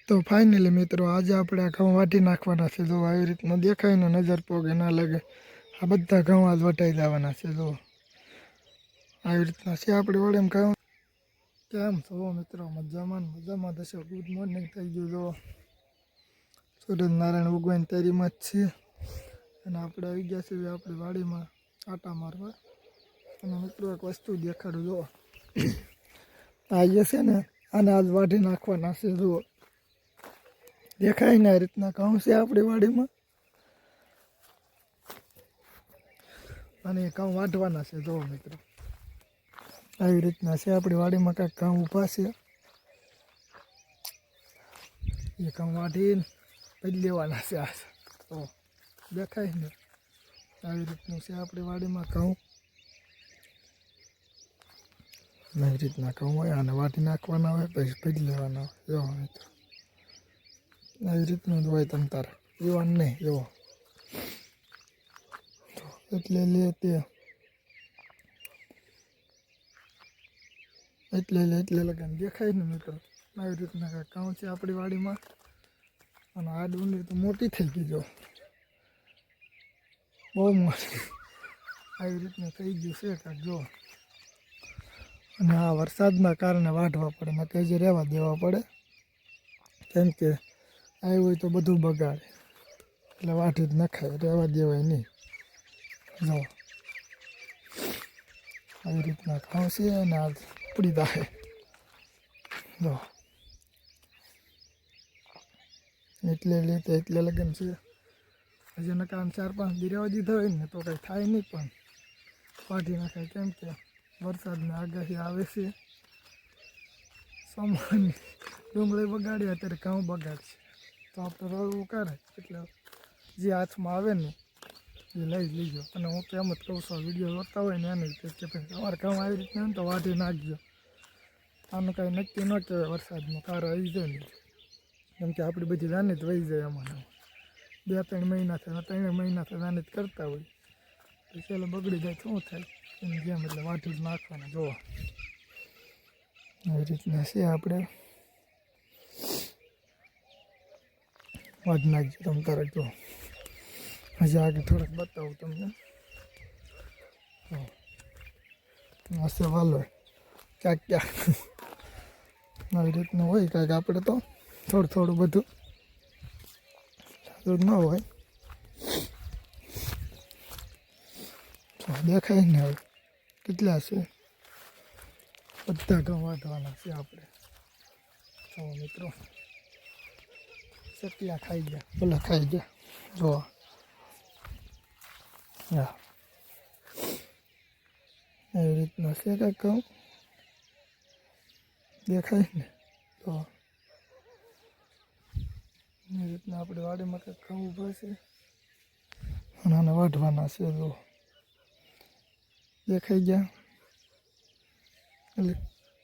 તો ફાઇનલી મિત્રો આજે આપણે આ ઘઉં વાટી નાખવાના છે. જો આવી રીતના દેખાય ને નજર પોગે ના લાગે, આ બધા ઘઉં આજ વટાઈ જવાના છે. જો આવી રીતના છે આપણે વડે ઘઉં. કેમ છો મિત્રો? મજામાં થશે. ગુડ મોર્નિંગ થઈ ગયું. જો સૂર્યનારાયણ ભગવાન તૈયારીમાં જ છે અને આપણે આવી ગયા છીએ આપણી વાડીમાં આટા મારવા. અને મિત્રો એક વસ્તુ દેખાડું. જો આ જે છે ને આને આજ વાઢી નાખવાના છે. જુઓ દેખાય ને આ રીતના ઘઉં છે આપણી વાડીમાં અને એ ઘઉં વાઢવાના છે. જુઓ મિત્રો આવી રીતના છે આપણી વાડીમાં કાંઈક ઘઉં ઊભા છે. એ ઘઉં વાઢીને પડી લેવાના છે. આ તો દેખાય ને આવી રીતનું છે આપણી વાડીમાં ઘઉં. આવી રીતના ઘઉં હોય અને વાટી નાખવાના હોય, પછી પડી લેવાના હોય. જો મિત્રો આવી રીતનું જ હોય. તમ તારે જીવન નહીં. જો એટલે લે તે એટલે લગન દેખાય ને મિત્રો. આવી રીતના કાંઈક ઘઉં છે આપણી વાડીમાં અને આ ડુંગળી તો મોટી થઈ ગઈ. જો બહુ મોટી આવી રીતના થઈ ગયું છે કાંઈક. જો અને આ વરસાદના કારણે વાઢવા પડે, નકર જે રહેવા દેવા પડે, કેમ કે આવ્યું હોય તો બધું બગાડે, એટલે વાઢી જ નખાય, રહેવા દેવાય નહીં. જો આવી રીતના ઘઉં છે અને આ ઉપડી જાય. જો એટલે લગન છે. હજી નકા 4-5 દી રહેવા દીધા હોય ને તો કંઈ થાય નહીં, પણ વાઢી નાખાય, કેમ કે વરસાદની આગાહી આવે છે. સોમવાની ડુંગળી બગાડી, અત્યારે ઘઉં બગાડશે તો આપણે રળવું કરે, એટલે જે હાથમાં આવે ને એ લઈ લીજો. અને હું તો એમ જ કહું છું, વિડીયો જોતા હોય ને એને કે ભાઈ તમારે ઘઉં આવી રીતના ને તો વાઢી નાખજો. આનું કાંઈ નક્કી ન કહેવાય વરસાદનું, કારો આવી જાય ને, કેમ કે આપણી બધી મહેનત વહી જાય એમાં. 2-3 મહિના થાય, 3 મહિના થાય મહેનત કરતા હોય, તો ચાલો બગડી જાય શું થાય એની જેમ, એટલે વાઢી જ નાખવાના. જોવા આવી રીતના છે આપણે વાઢી નાખજો તમે તારે. જો હજી આગળ થોડુંક બતાવું તમને. હશે વાલો ક્યાંક આવી રીતનું હોય કાંઈક. આપણે તો થોડું બધું ન હોય. દેખાય ને હવે કેટલા છે, બધા ઘઉં વાઢવાના છે આપણે. જો મિત્રો ચકલા ખાઈ ગયા, પેલા ખાઈ ગયા. જો હા એવી રીતના છે કાંઈક ઘઉં. દેખાય ને? તો એ રીતના આપણે વાડીમાં કંઈક ઘઉં ઊભા છે અને આને વાઢવાના છે. જો દેખાઈ ગયા. એટલે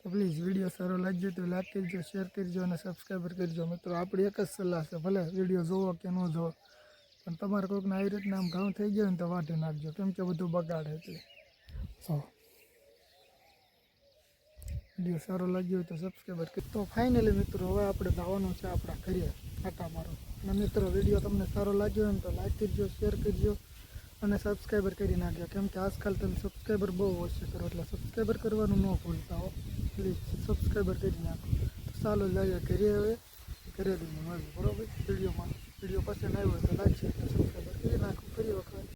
પ્લીઝ વિડીયો સારો લાગ્યો તો લાઈક કરજો, શેર કરજો અને સબસ્ક્રાઈબર કરજો. મિત્રો આપણી એક જ સલાહ છે, ભલે વિડીયો જોવો કે ન જોવો, પણ તમારે કોઈકને આવી રીતના આમ ઘઉં થઈ ગયો ને તો વાઢી નાખજો, કેમ કે બધું બગાડે. એટલે વિડીયો સારો લાગ્યો હોય તો સબસ્ક્રાઈબર કરી. તો ફાઇનલી મિત્રો હવે આપણે જવાનું છે આપણા ઘરે આટા મારો. અને મિત્રો વિડીયો તમને સારો લાગ્યો હોય ને તો લાઈક કરજો, શેર કરજો અને સબસ્ક્રાઈબર કરી નાખજો, કેમ કે આજકાલ તમે સબસ્ક્રાઈબર બહુ ઓછું કરો, એટલે સબસ્ક્રાઈબર કરવાનું ન ભૂલતા હો. પ્લીઝ સબસ્ક્રાઈબર કરી નાખો. તો ચાલો જઈએ ઘરે. હવે ઘરે મળીએ બરાબર. વિડીયો પસંદ આવ્યો તો લાઈક શેર.